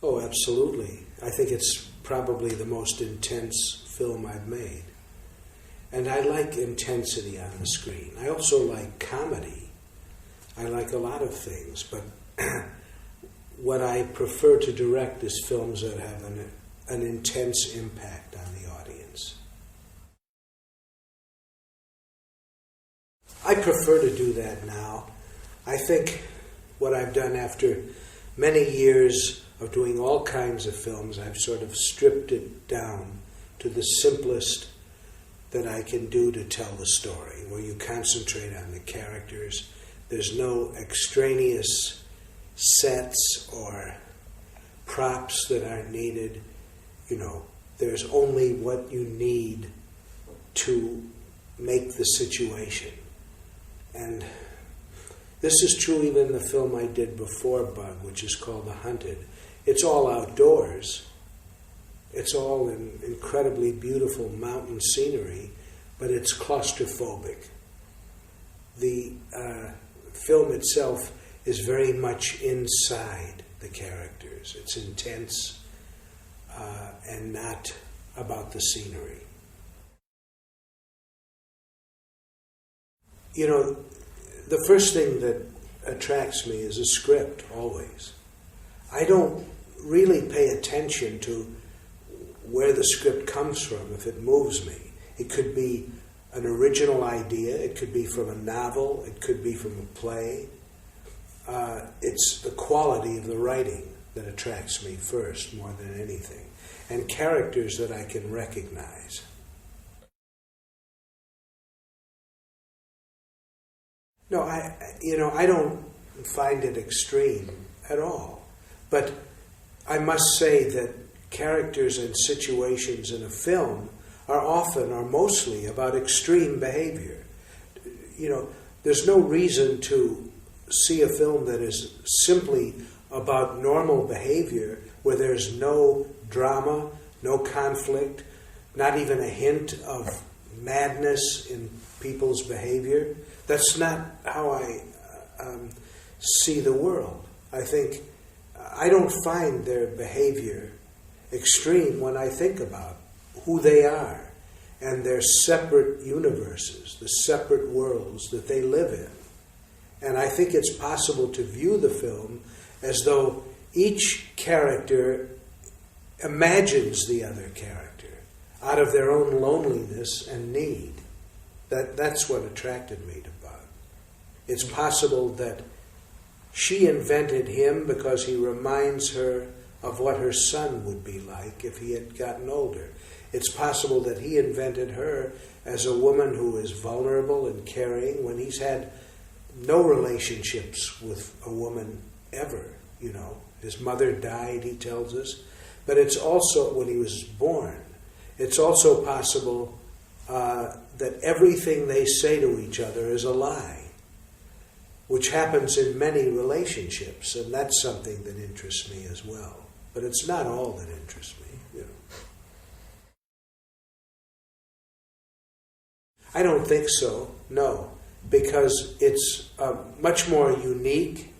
Oh, absolutely. I think it's probably the most intense film I've made. And I like intensity on the screen. I also like comedy. I like a lot of things, but what I prefer to direct is films that have an intense impact on the audience. I prefer to do that now. I think what I've done after many years of doing all kinds of films, I've sort of stripped it down to the simplest that I can do to tell the story, where you concentrate on the characters. There's no extraneous sets or props that aren't needed. You know, there's only what you need to make the situation. And this is true even in the film I did before Bug, which is called The Hunted. It's all outdoors. It's all in incredibly beautiful mountain scenery, but it's claustrophobic. The film itself is very much inside the characters. It's intense and not about the scenery. You know, the first thing that attracts me is a script, always. I don't really pay attention to where the script comes from, if it moves me. It could be an original idea, it could be from a novel, it could be from a play. It's the quality of the writing that attracts me first, more than anything, and characters that I can recognize. No, I don't find it extreme at all. But I must say that characters and situations in a film are mostly about extreme behavior. You know, there's no reason to see a film that is simply about normal behavior, where there's no drama, no conflict, not even a hint of madness in people's behavior. That's not how I see the world. I don't find their behavior extreme when I think about who they are and their separate universes, the separate worlds that they live in. And I think it's possible to view the film as though each character imagines the other character out of their own loneliness and need. That's what attracted me to Bug. It's possible that she invented him because he reminds her of what her son would be like if he had gotten older. It's possible that he invented her as a woman who is vulnerable and caring when he's had no relationships with a woman ever, you know. His mother died, he tells us. But it's also, when he was born, it's also possible that everything they say to each other is a lie, which happens in many relationships, and that's something that interests me as well. But it's not all that interests me, you know. I don't think so, no, because it's much more unique,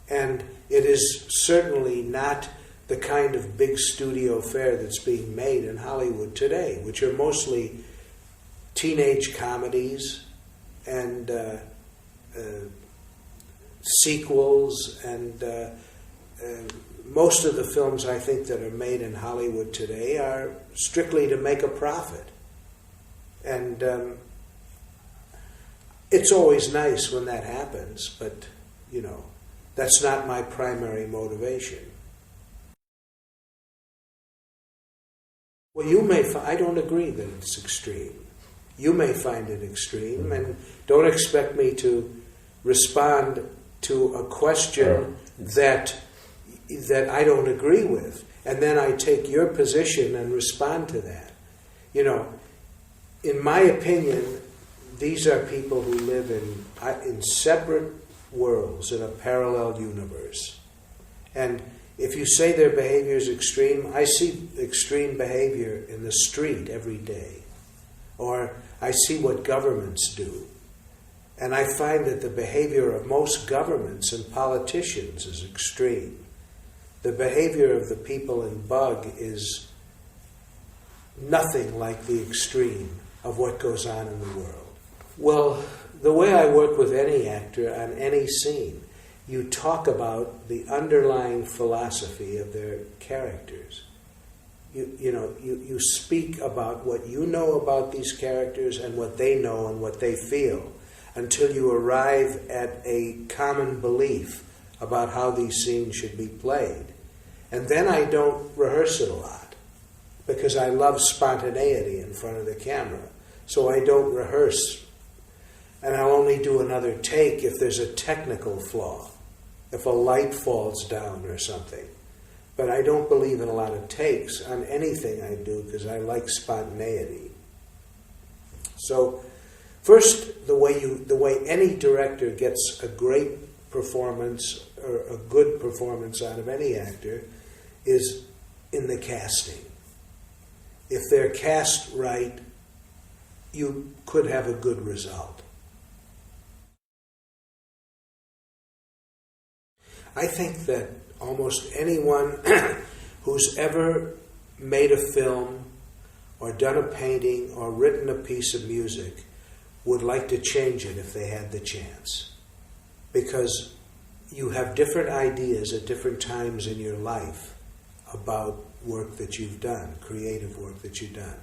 and it is certainly not the kind of big studio fare that's being made in Hollywood today, which are mostly teenage comedies and sequels, and most of the films I think that are made in Hollywood today are strictly to make a profit. And it's always nice when that happens, but, you know, that's not my primary motivation. Well, you may I don't agree that it's extreme. You may find it extreme, and don't expect me to respond to a question that I don't agree with, and then I take your position and respond to that. You know, in my opinion, these are people who live in separate worlds, in a parallel universe. And if you say their behavior is extreme, I see extreme behavior in the street every day. Or I see what governments do. And I find that the behavior of most governments and politicians is extreme. the behavior of the people in Bug is nothing like the extreme of what goes on in the world. Well, the way I work with any actor on any scene, you talk about the underlying philosophy of their characters. You speak about what you know about these characters and what they know and what they feel until you arrive at a common belief about how these scenes should be played. And then I don't rehearse it a lot because I love spontaneity in front of the camera. So I don't rehearse, and I'll only do another take if there's a technical flaw, if a light falls down or something. But I don't believe in a lot of takes on anything I do because I like spontaneity. So first, the way any director gets a great performance or a good performance out of any actor is in the casting. If they're cast right, you could have a good result. I think that almost anyone who's ever made a film or done a painting or written a piece of music would like to change it if they had the chance. Because you have different ideas at different times in your life about work that you've done, creative work that you've done.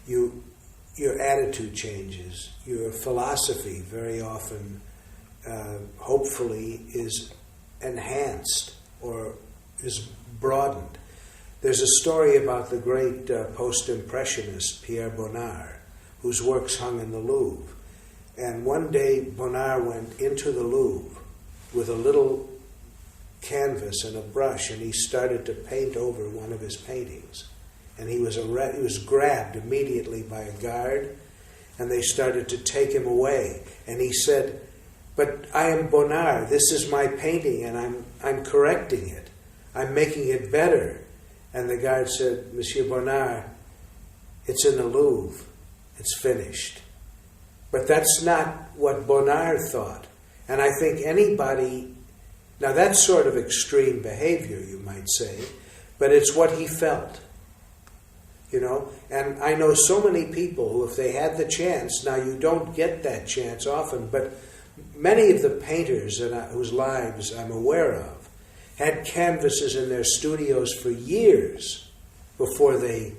Your attitude changes. Your philosophy very often, hopefully, is enhanced or is broadened. There's a story about the great post-impressionist Pierre Bonnard, whose works hung in the Louvre. And one day Bonnard went into the Louvre with a little canvas and a brush, and he started to paint over one of his paintings. And he was grabbed immediately by a guard, and they started to take him away. And he said, "But I am Bonnard. This is my painting, and I'm correcting it. I'm making it better." And the guard said, "Monsieur Bonnard, it's in the Louvre. It's finished." But that's not what Bonnard thought. And I think anybody, now that's sort of extreme behavior, you might say, but it's what he felt. And I know so many people who, if they had the chance, now you don't get that chance often, but many of the painters whose lives I'm aware of had canvases in their studios for years before they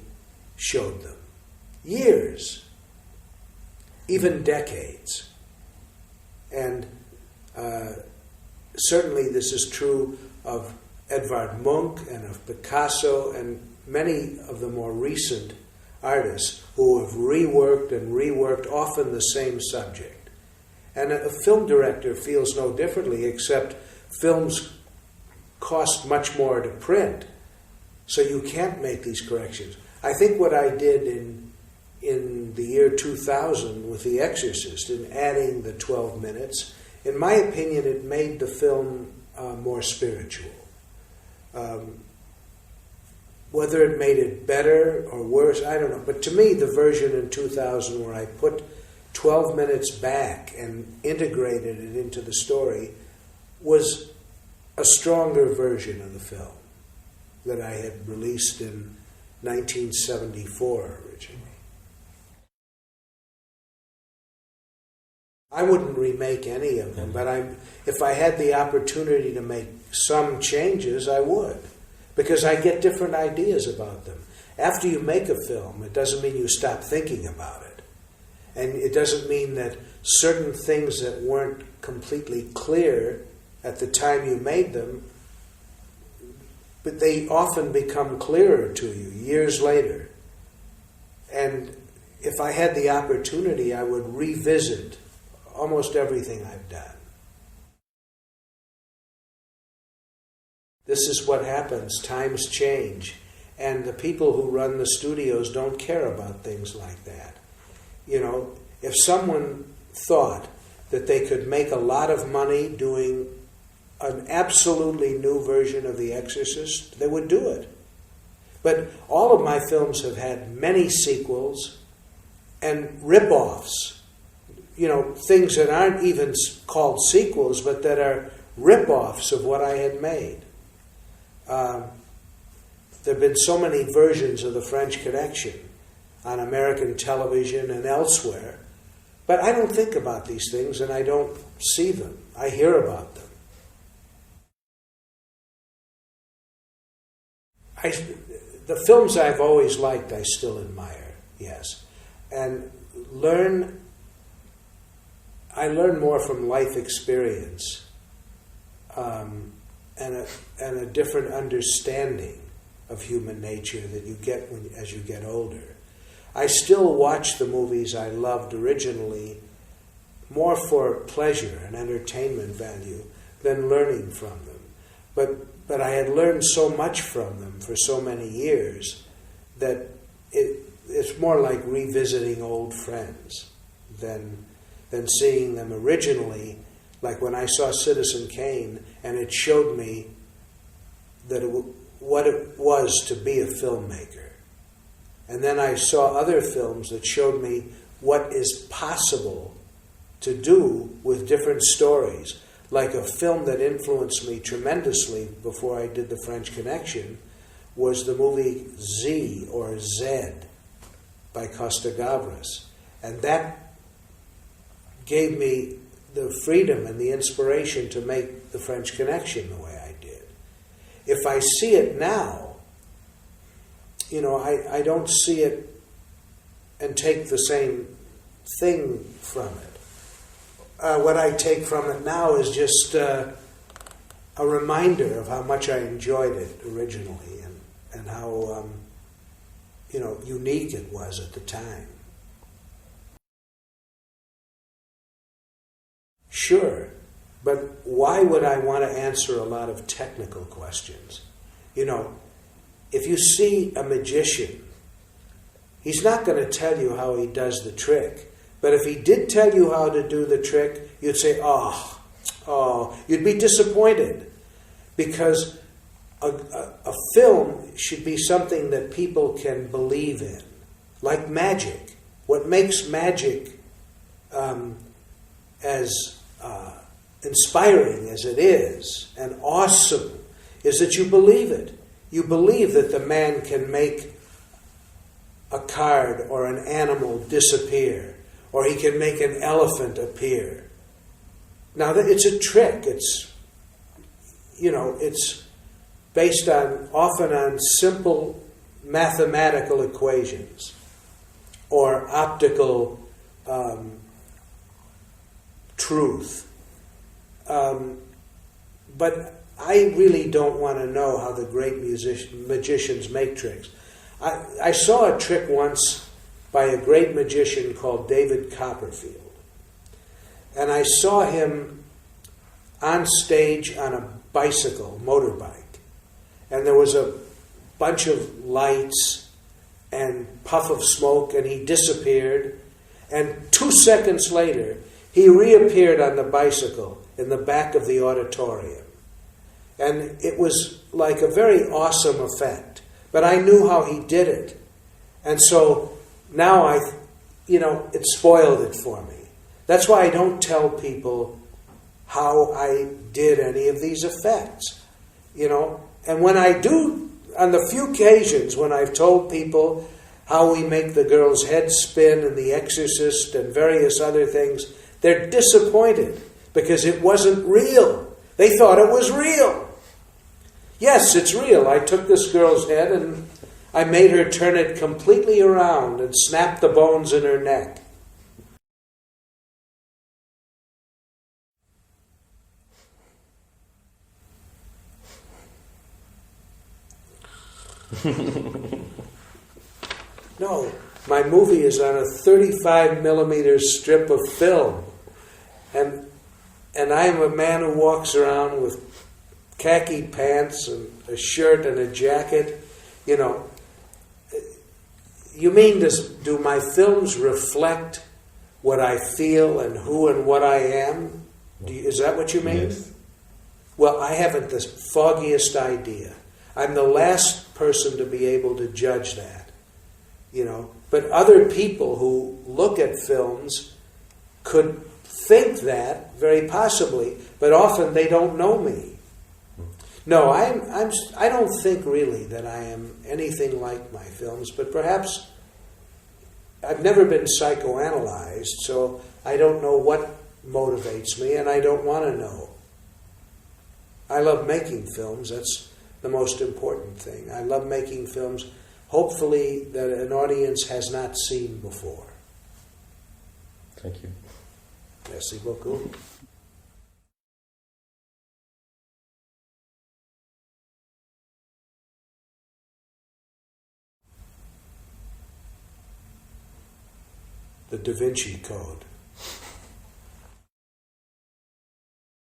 showed them. Years. Even decades. And certainly this is true of Edvard Munch and of Picasso and many of the more recent artists who have reworked and reworked often the same subject. And a film director feels no differently, except films cost much more to print, so you can't make these corrections. I think what I did in the year 2000 with The Exorcist, in adding the 12 minutes, in my opinion, it made the film more spiritual. Whether it made it better or worse, I don't know. But to me, the version in 2000 where I put 12 minutes back and integrated it into the story was a stronger version of the film that I had released in 1974 originally. I wouldn't remake any of them, but if I had the opportunity to make some changes, I would. Because I get different ideas about them. After you make a film, it doesn't mean you stop thinking about it. And it doesn't mean that certain things that weren't completely clear at the time you made them, but they often become clearer to you years later. And if I had the opportunity, I would revisit almost everything I've done. This is what happens. Times change. And the people who run the studios don't care about things like that. If someone thought that they could make a lot of money doing an absolutely new version of The Exorcist, they would do it. But all of my films have had many sequels and rip-offs. Things that aren't even called sequels, but that are rip-offs of what I had made. there have been so many versions of the French Connection on American television and elsewhere, but I don't think about these things and I don't see them. I hear about them. The films I've always liked, I still admire, yes. And I learn more from life experience and a different understanding of human nature that you get as you get older. I still watch the movies I loved originally more for pleasure and entertainment value than learning from them. But I had learned so much from them for so many years that it's more like revisiting old friends than seeing them originally, like when I saw Citizen Kane and it showed me that what it was to be a filmmaker. And then I saw other films that showed me what is possible to do with different stories. Like a film that influenced me tremendously before I did The French Connection was the movie Z or Zed by Costa Gavras. And that gave me the freedom and the inspiration to make The French Connection the way I did. If I see it now, I don't see it and take the same thing from it. What I take from it now is just a reminder of how much I enjoyed it originally and how unique it was at the time. Sure, but why would I want to answer a lot of technical questions? If you see a magician, he's not going to tell you how he does the trick. But if he did tell you how to do the trick, you'd say, oh, you'd be disappointed. Because a film should be something that people can believe in. Like magic. What makes magic as inspiring as it is and awesome is that you believe it. You believe that the man can make a card or an animal disappear, or he can make an elephant appear. Now, it's a trick. It's based often on simple mathematical equations or optical truth. But I really don't want to know how the great magicians make tricks. I saw a trick once by a great magician called David Copperfield. And I saw him on stage on a bicycle, motorbike. And there was a bunch of lights and puff of smoke, and he disappeared. And 2 seconds later, he reappeared on the bicycle in the back of the auditorium. And it was like a very awesome effect. But I knew how he did it. And so now it spoiled it for me. That's why I don't tell people how I did any of these effects. And when I do, on the few occasions when I've told people how we make the girl's head spin in The Exorcist and various other things, they're disappointed because it wasn't real. They thought it was real. Yes, it's real. I took this girl's head and I made her turn it completely around and snap the bones in her neck. No, my movie is on a 35 millimeter strip of film. And I'm a man who walks around with khaki pants and a shirt and a jacket. You mean, do my films reflect what I feel and who and what I am? Is that what you mean? Yes. Well, I haven't the foggiest idea. I'm the last person to be able to judge that. But other people who look at films could think that, very possibly, but often they don't know me. No, I don't think really that I am anything like my films, but perhaps I've never been psychoanalyzed, so I don't know what motivates me, and I don't want to know. I love making films. That's the most important thing. I love making films, hopefully, that an audience has not seen before. Thank you. Merci beaucoup. The Da Vinci Code.